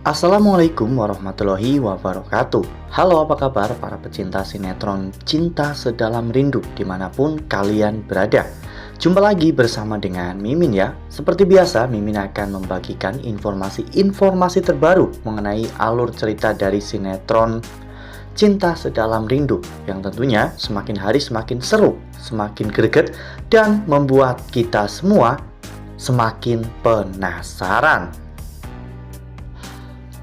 Assalamualaikum warahmatullahi wabarakatuh. Halo, apa kabar para pecinta sinetron Cinta Sedalam Rindu dimanapun kalian berada. Jumpa lagi bersama dengan Mimin ya. Seperti biasa, Mimin akan membagikan informasi terbaru mengenai alur cerita dari sinetron Cinta Sedalam Rindu yang tentunya semakin hari semakin seru, semakin greget, dan membuat kita semua semakin penasaran.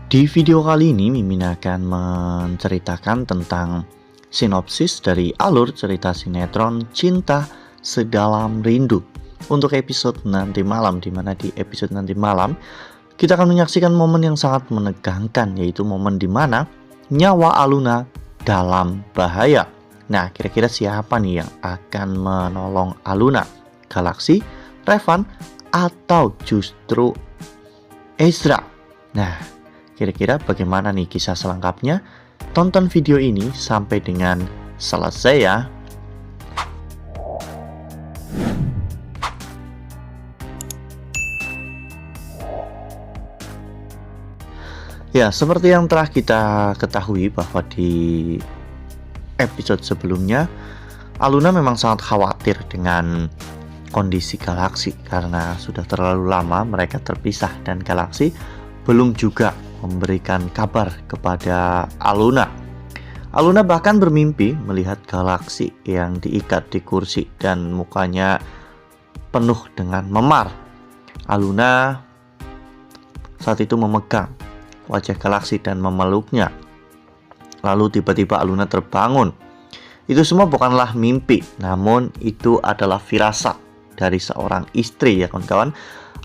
Di video kali ini Mimin akan menceritakan tentang sinopsis dari alur cerita sinetron Cinta Sedalam Rindu untuk episode nanti malam, dimana di episode nanti malam kita akan menyaksikan momen yang sangat menegangkan, yaitu momen dimana nyawa Aluna dalam bahaya. Nah, kira-kira siapa nih yang akan menolong Aluna? Galaksi, Revan, atau justru Ezra? Nah, kira-kira bagaimana nih kisah selengkapnya? Tonton video ini sampai dengan selesai ya. Ya, seperti yang telah kita ketahui bahwa di episode sebelumnya Aluna memang sangat khawatir dengan kondisi Galaksi karena sudah terlalu lama mereka terpisah dan Galaksi belum juga memberikan kabar kepada Aluna. Aluna bahkan bermimpi melihat Galaksi yang diikat di kursi dan mukanya penuh dengan memar. Aluna saat itu memegang wajah Galaksi dan memeluknya. Lalu tiba-tiba Aluna terbangun. Itu semua bukanlah mimpi, namun itu adalah firasat dari seorang istri ya kawan-kawan.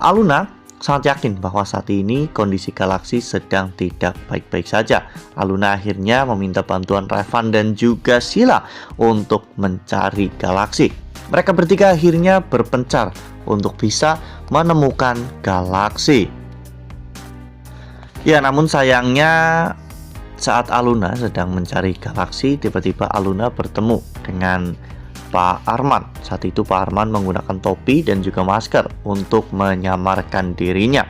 Aluna sangat yakin bahwa saat ini kondisi Galaksi sedang tidak baik-baik saja. Aluna akhirnya meminta bantuan Revan dan juga Sheila untuk mencari Galaksi. Mereka bertiga akhirnya berpencar untuk bisa menemukan Galaksi. Ya, namun sayangnya saat Aluna sedang mencari Galaksi, tiba-tiba Aluna bertemu dengan Pak Arman. Saat itu Pak Arman menggunakan topi dan juga masker untuk menyamarkan dirinya.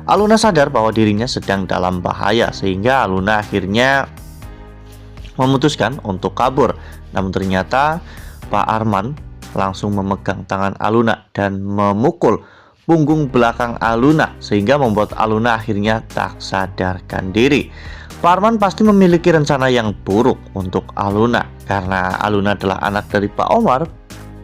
Aluna sadar bahwa dirinya sedang dalam bahaya, sehingga Aluna akhirnya memutuskan untuk kabur. Namun ternyata Pak Arman langsung memegang tangan Aluna dan memukul punggung belakang Aluna, sehingga membuat Aluna akhirnya tak sadarkan diri. Pak Arman pasti memiliki rencana yang buruk untuk Aluna. Karena Aluna adalah anak dari Pak Omar,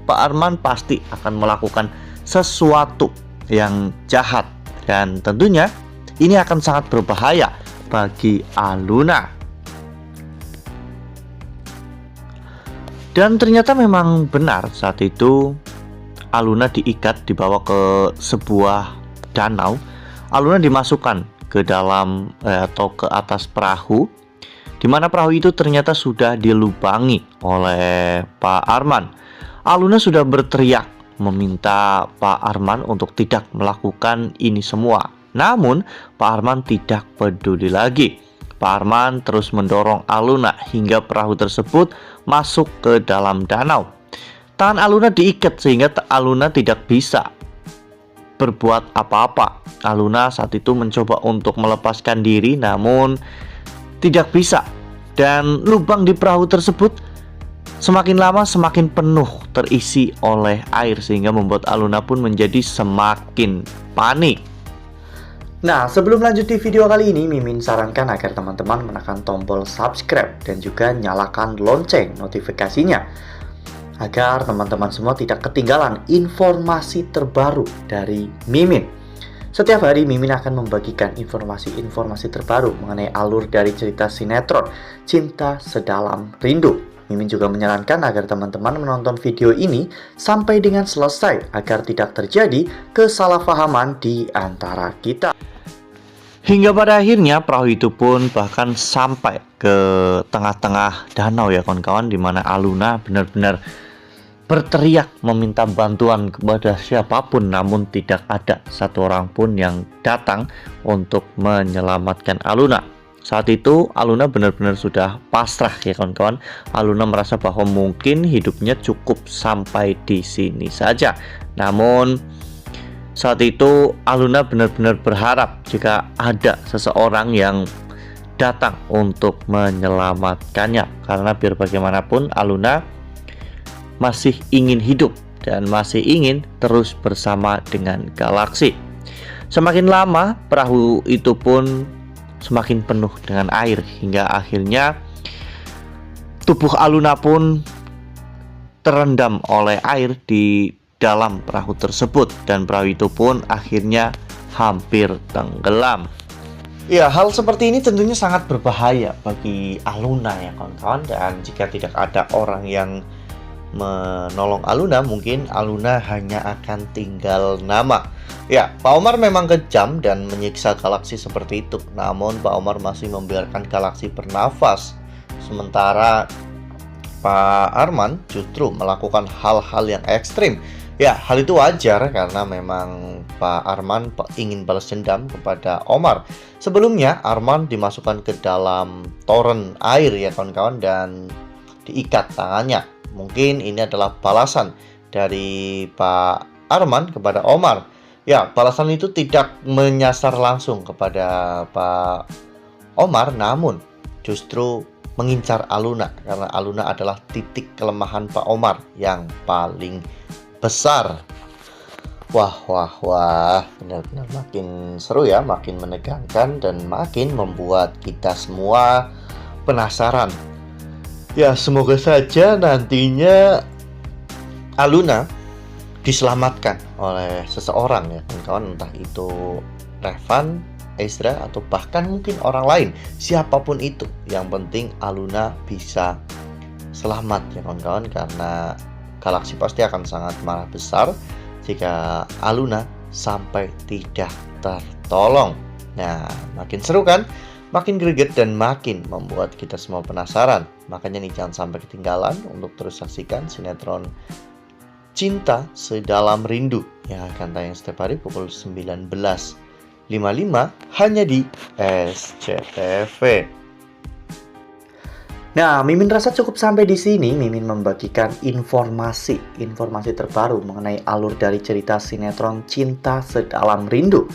Pak Arman pasti akan melakukan sesuatu yang jahat. Dan tentunya ini akan sangat berbahaya bagi Aluna. Dan ternyata memang benar, saat itu Aluna diikat, dibawa ke sebuah danau. Aluna dimasukkan ke dalam atau ke atas perahu, di mana perahu itu ternyata sudah dilubangi oleh Pak Arman. Aluna sudah berteriak meminta Pak Arman untuk tidak melakukan ini semua. Namun Pak Arman tidak peduli lagi. Pak Arman terus mendorong Aluna hingga perahu tersebut masuk ke dalam danau. Tangan Aluna diikat sehingga Aluna tidak bisa berbuat apa-apa. Aluna saat itu mencoba untuk melepaskan diri, namun tidak bisa. Dan lubang di perahu tersebut semakin lama semakin penuh terisi oleh air, sehingga membuat Aluna pun menjadi semakin panik. Nah, sebelum lanjut di video kali ini, Mimin sarankan agar teman-teman menekan tombol subscribe dan juga nyalakan lonceng notifikasinya, agar teman-teman semua tidak ketinggalan informasi terbaru dari Mimin. Setiap hari Mimin akan membagikan informasi-informasi terbaru mengenai alur dari cerita sinetron Cinta Sedalam Rindu. Mimin juga menyarankan agar teman-teman menonton video ini sampai dengan selesai agar tidak terjadi kesalahpahaman di antara kita. Hingga pada akhirnya perahu itu pun bahkan sampai ke tengah-tengah danau ya kawan-kawan, di mana Aluna benar-benar berteriak meminta bantuan kepada siapapun, namun tidak ada satu orang pun yang datang untuk menyelamatkan Aluna. Saat itu Aluna benar-benar sudah pasrah ya kawan-kawan. Aluna merasa bahwa mungkin hidupnya cukup sampai di sini saja. Namun Saat itu Aluna benar-benar berharap jika ada seseorang yang datang untuk menyelamatkannya, karena biar bagaimanapun Aluna masih ingin hidup dan masih ingin terus bersama dengan galaksi. Semakin lama perahu itu pun semakin penuh dengan air, hingga akhirnya tubuh Aluna pun terendam oleh air di dalam perahu tersebut, dan perahu itu pun akhirnya hampir tenggelam. Ya, hal seperti ini tentunya sangat berbahaya bagi Aluna ya kawan-kawan, dan jika tidak ada orang yang menolong Aluna, mungkin Aluna hanya akan tinggal nama. Ya, Pak Omar memang kejam dan menyiksa galaksi seperti itu, namun Pak Omar masih membiarkan galaksi bernafas, sementara Pak Arman justru melakukan hal-hal yang ekstrim. Ya, hal itu wajar karena memang Pak Arman ingin balas dendam kepada Omar. Sebelumnya Arman dimasukkan ke dalam toren air ya kawan-kawan, dan diikat tangannya. Mungkin ini adalah balasan dari Pak Arman kepada Omar. Ya, balasan itu tidak menyasar langsung kepada Pak Omar, namun justru mengincar Aluna, karena Aluna adalah titik kelemahan Pak Omar yang paling besar. Wah, benar-benar makin seru ya, makin menegangkan dan makin membuat kita semua penasaran. Ya, semoga saja nantinya Aluna diselamatkan oleh seseorang ya kawan-kawan, entah itu Revan, Ezra, atau bahkan mungkin orang lain, siapapun itu. Yang penting Aluna bisa selamat ya kawan-kawan, karena galaksi pasti akan sangat marah besar jika Aluna sampai tidak tertolong. Nah, makin seru kan? Makin greget dan makin membuat kita semua penasaran. Makanya nih, jangan sampai ketinggalan untuk terus saksikan sinetron Cinta Sedalam Rindu yang akan tayang setiap hari pukul 19.55 hanya di SCTV. Nah, Mimin rasa cukup sampai di sini. Mimin membagikan informasi terbaru mengenai alur dari cerita sinetron Cinta Sedalam Rindu.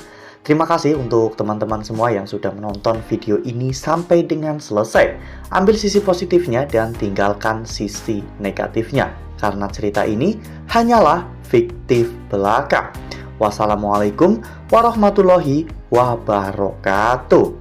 Terima kasih untuk teman-teman semua yang sudah menonton video ini sampai dengan selesai. Ambil sisi positifnya dan tinggalkan sisi negatifnya, karena cerita ini hanyalah fiktif belaka. Wassalamualaikum warahmatullahi wabarakatuh.